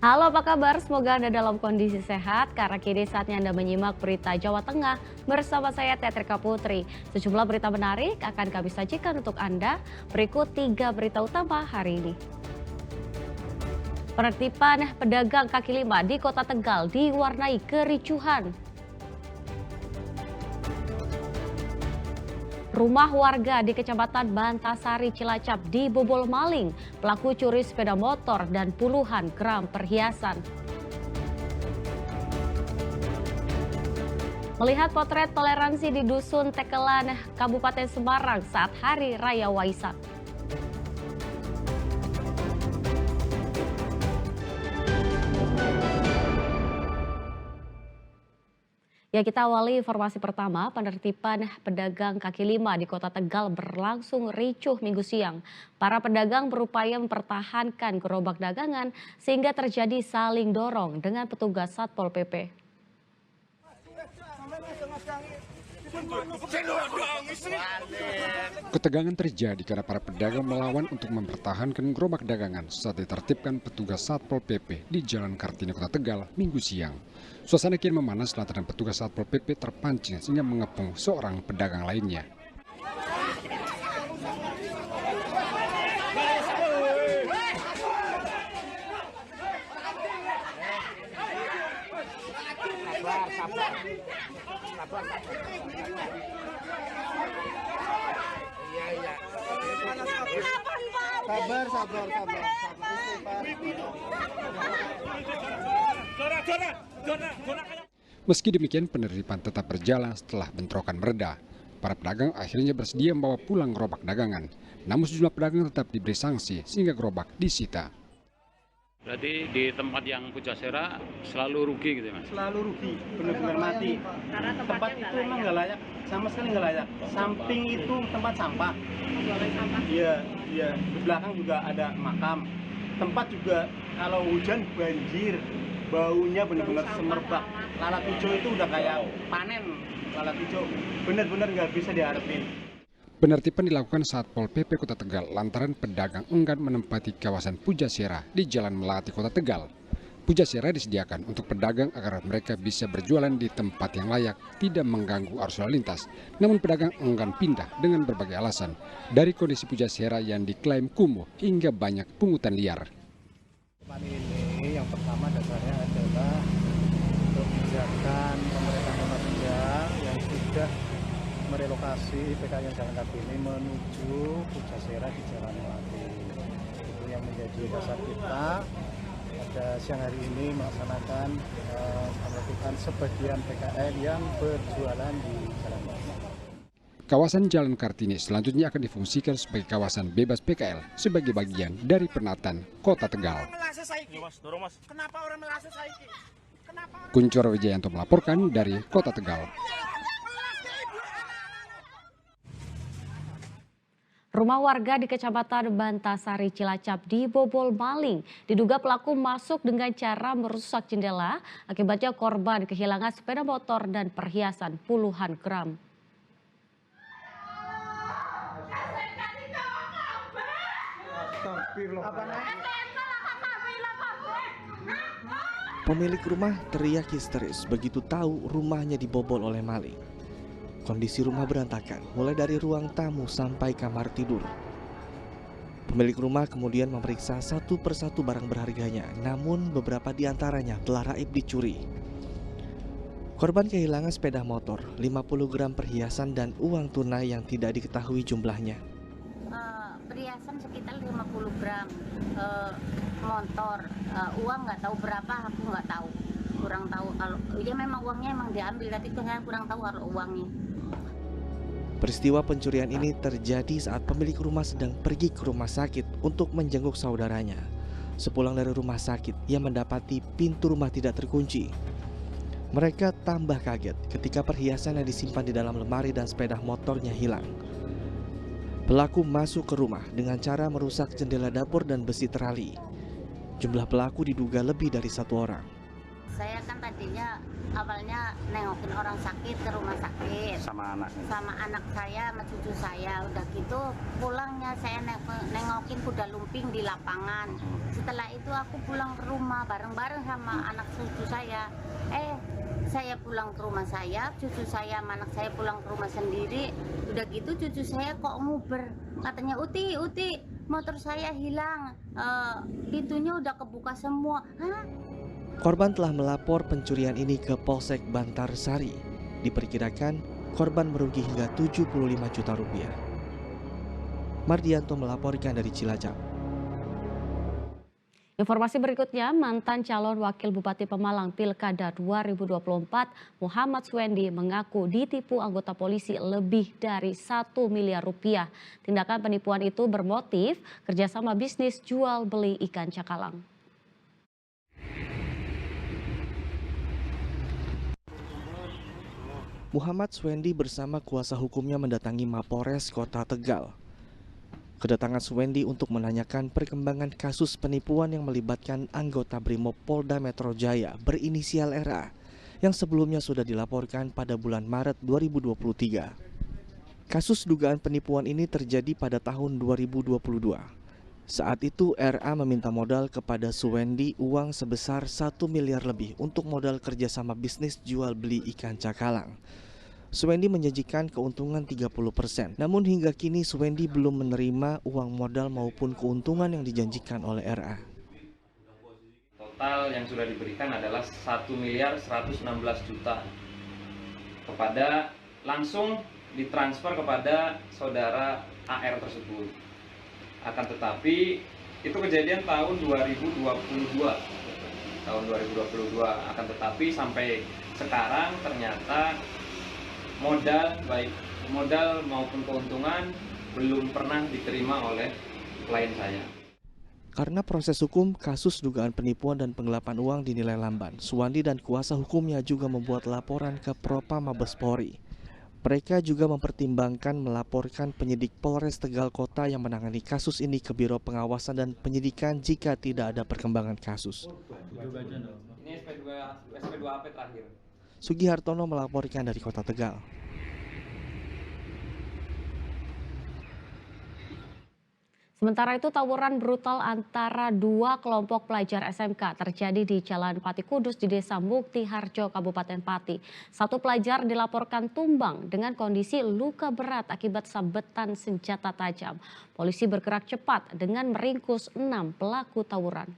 Halo, apa kabar? Semoga Anda dalam kondisi sehat karena kini saatnya Anda menyimak berita Jawa Tengah bersama saya Tetrika Putri. Sejumlah berita menarik akan kami sajikan untuk Anda. Berikut 3 berita utama hari ini. Penertiban pedagang kaki lima di Kota Tegal diwarnai kericuhan. Rumah warga di Kecamatan Bantasari, Cilacap dibobol maling. Pelaku curi sepeda motor dan puluhan gram perhiasan. Melihat potret toleransi di Dusun Tekelan, Kabupaten Semarang saat Hari Raya Waisak. Ya, kita awali informasi pertama. Penertiban pedagang kaki lima di Kota Tegal berlangsung ricuh Minggu siang. Para pedagang berupaya mempertahankan gerobak dagangan sehingga terjadi saling dorong dengan petugas Satpol PP. Ketegangan terjadi karena para pedagang melawan untuk mempertahankan gerobak dagangan saat ditertibkan petugas Satpol PP di Jalan Kartini, Kota Tegal, Minggu siang. Suasana kian memanas lantaran petugas Satpol PP terpancing sehingga mengepung seorang pedagang lainnya. Sabar. Meski demikian, penertiban tetap berjalan setelah bentrokan mereda. Para pedagang akhirnya bersedia membawa pulang gerobak dagangan. Namun sejumlah pedagang tetap diberi sanksi sehingga gerobak disita. Berarti di tempat yang Pujasera selalu rugi gitu ya, Mas? Selalu rugi, benar-benar mati. Karena Tempat itu memang nggak layak, sama sekali nggak layak. Samping itu tempat sampah. Iya. Di belakang juga ada makam. Tempat juga kalau hujan banjir, baunya benar-benar semerbak. Lalat hijau itu udah kayak panen lalat hijau. Benar-benar nggak bisa diharapin. Penertiban dilakukan Satpol PP Kota Tegal lantaran pedagang enggan menempati kawasan Pujasera di Jalan Melati, Kota Tegal. Pujasera disediakan untuk pedagang agar mereka bisa berjualan di tempat yang layak, tidak mengganggu arus lalu lintas. Namun pedagang enggan pindah dengan berbagai alasan, dari kondisi Pujasera yang diklaim kumuh hingga banyak pungutan liar. Ini yang pertama dasarnya adalah untuk kebijakan pemerintah Kota Tegal yang sudah merelokasi PKL Jalan Kartini menuju Pujasera di Jalan Melati. Itu yang menjadi dasar kita. Pada siang hari ini melaksanakan penertiban sebagian PKL yang berjualan di Jalan Melati. Kawasan Jalan Kartini selanjutnya akan difungsikan sebagai kawasan bebas PKL sebagai bagian dari penataan Kota Tegal. Kuncoro Wijayanto melaporkan dari Kota Tegal. Rumah warga di Kecamatan Bantasari, Cilacap dibobol maling. Diduga pelaku masuk dengan cara merusak jendela, akibatnya korban kehilangan sepeda motor dan perhiasan puluhan gram. Pemilik rumah teriak histeris begitu tahu rumahnya dibobol oleh maling. Kondisi rumah berantakan, mulai dari ruang tamu sampai kamar tidur. Pemilik rumah kemudian memeriksa satu persatu barang berharganya, namun beberapa di antaranya telah raib dicuri. Korban kehilangan sepeda motor, 50 gram perhiasan dan uang tunai yang tidak diketahui jumlahnya. Perhiasan sekitar 50 gram, motor, uang nggak tahu berapa, aku nggak tahu, kurang tahu. Kalau ya memang uangnya emang diambil, tapi saya kurang tahu kalau uangnya. Peristiwa pencurian ini terjadi saat pemilik rumah sedang pergi ke rumah sakit untuk menjenguk saudaranya. Sepulang dari rumah sakit, ia mendapati pintu rumah tidak terkunci. Mereka tambah kaget ketika perhiasan yang disimpan di dalam lemari dan sepeda motornya hilang. Pelaku masuk ke rumah dengan cara merusak jendela dapur dan besi terali. Jumlah pelaku diduga lebih dari 1 orang. Saya kan tadinya awalnya nengokin orang sakit ke rumah sakit Sama anaknya. sama anak saya sama cucu saya. Udah gitu pulangnya saya nengokin kuda lumping di lapangan. Setelah itu aku pulang ke rumah bareng-bareng sama anak cucu saya. Saya pulang ke rumah saya, cucu saya sama anak saya pulang ke rumah sendiri. Udah gitu cucu saya kok nguber, katanya Uti motor saya hilang, pintunya udah kebuka semua. Hah? Korban telah melapor pencurian ini ke Polsek Bantarsari. Diperkirakan korban merugi hingga 75 juta rupiah. Mardianto melaporkan dari Cilacap. Informasi berikutnya, mantan calon wakil Bupati Pemalang Pilkada 2024 Muhammad Swendi mengaku ditipu anggota polisi lebih dari 1 miliar rupiah. Tindakan penipuan itu bermotif kerjasama bisnis jual beli ikan cakalang. Muhammad Swendi bersama kuasa hukumnya mendatangi Mapores Kota Tegal. Kedatangan Swendi untuk menanyakan perkembangan kasus penipuan yang melibatkan anggota Brimob Polda Metro Jaya berinisial RA yang sebelumnya sudah dilaporkan pada bulan Maret 2023. Kasus dugaan penipuan ini terjadi pada tahun 2022. Saat itu RA meminta modal kepada Swendi uang sebesar 1 miliar lebih untuk modal kerjasama bisnis jual beli ikan cakalang. Swendi menjanjikan keuntungan 30%, namun hingga kini Swendi belum menerima uang modal maupun keuntungan yang dijanjikan oleh RA. Total yang sudah diberikan adalah 1 miliar 116 juta kepada langsung ditransfer kepada saudara AR tersebut. Akan tetapi itu kejadian tahun 2022. Akan tetapi sampai sekarang ternyata baik modal maupun keuntungan belum pernah diterima oleh klien saya. Karena proses hukum kasus dugaan penipuan dan penggelapan uang dinilai lamban, Swendi dan kuasa hukumnya juga membuat laporan ke Propam Mabes Polri. Mereka juga mempertimbangkan melaporkan penyidik Polres Tegal Kota yang menangani kasus ini ke Biro Pengawasan dan Penyidikan jika tidak ada perkembangan kasus. Ini SP2AP terakhir. Sugihartono melaporkan dari Kota Tegal. Sementara itu tawuran brutal antara dua kelompok pelajar SMK terjadi di Jalan Pati Kudus di Desa Mukti Harjo, Kabupaten Pati. Satu pelajar dilaporkan tumbang dengan kondisi luka berat akibat sabetan senjata tajam. Polisi bergerak cepat dengan meringkus 6 pelaku tawuran.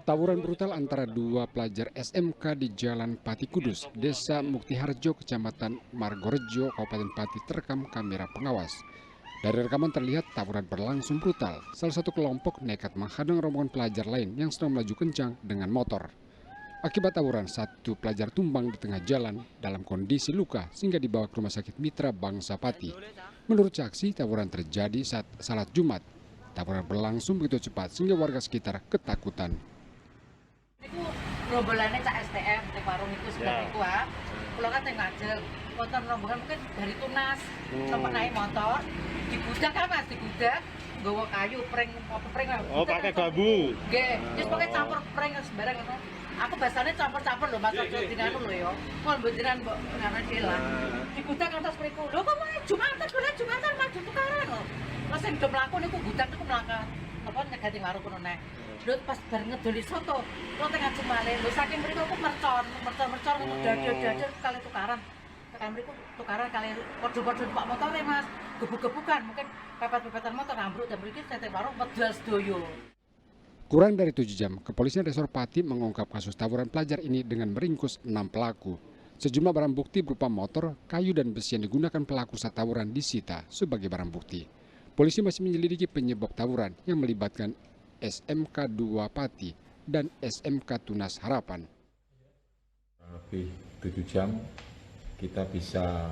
Tawuran brutal antara dua pelajar SMK di Jalan Pati Kudus, Desa Mukti Harjo, Kecamatan Margorejo, Kabupaten Pati terekam kamera pengawas. Dari rekaman terlihat tawuran berlangsung brutal. Salah satu kelompok nekat menghadang rombongan pelajar lain yang sedang melaju kencang dengan motor. Akibat tawuran, satu pelajar tumbang di tengah jalan dalam kondisi luka sehingga dibawa ke Rumah Sakit Mitra Bangsa Pati. Menurut saksi, tawuran terjadi saat salat Jumat. Tawuran berlangsung begitu cepat sehingga warga sekitar ketakutan. Itu rombolannya Cak STM di warung itu sebelah itu pulau kan ngajak motor rombongan mungkin dari Tunas sempat naik motor digudak kan mas, digudak nggawa kayu pring Pakai bambu. Nggih, terus pakai campur pring sembarang ngono. Aku bahasane campur-campur lho mas, ojo dinanu lho ya. Mon mboten mbok ngamen hilang. Digudak atas mriku. Lho kok Jumatan maju tukaran lho. Mas sing do mlaku niku gudak niku mlaka. Apa nyegati warung kono nek. Lho pas bar ngedoli soto, kok tengah jemale. Lho saking mriku aku mercon dada kali tukaran. Tekan mriku tukaran kali padha-padha Pak motore Mas. Gebuk-gebukan mungkin pepet-pepetan motor ambruk dan mriki tete warung medal sedoyo. Kurang dari 7 jam, kepolisian Resor Pati mengungkap kasus tawuran pelajar ini dengan meringkus 6 pelaku. Sejumlah barang bukti berupa motor, kayu dan besi yang digunakan pelaku saat tawuran disita sebagai barang bukti. Polisi masih menyelidiki penyebab tawuran yang melibatkan SMK 2 Pati dan SMK Tunas Harapan. Lebih 7 jam kita bisa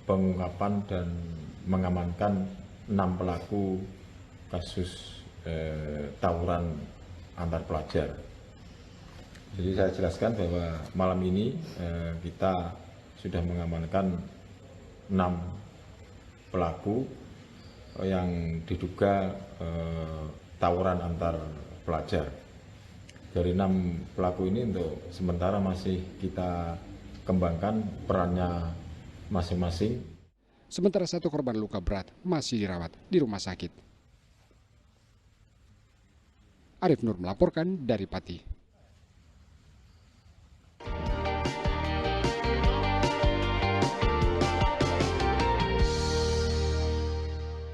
pengungkapan dan mengamankan 6 pelaku kasus tawuran antar pelajar. Jadi saya jelaskan bahwa malam ini kita sudah mengamankan 6 pelaku yang diduga tawuran antar pelajar. Dari 6 pelaku ini untuk sementara masih kita kembangkan perannya masing-masing. Sementara 1 korban luka berat masih dirawat di rumah sakit. Arif Nur melaporkan dari Pati.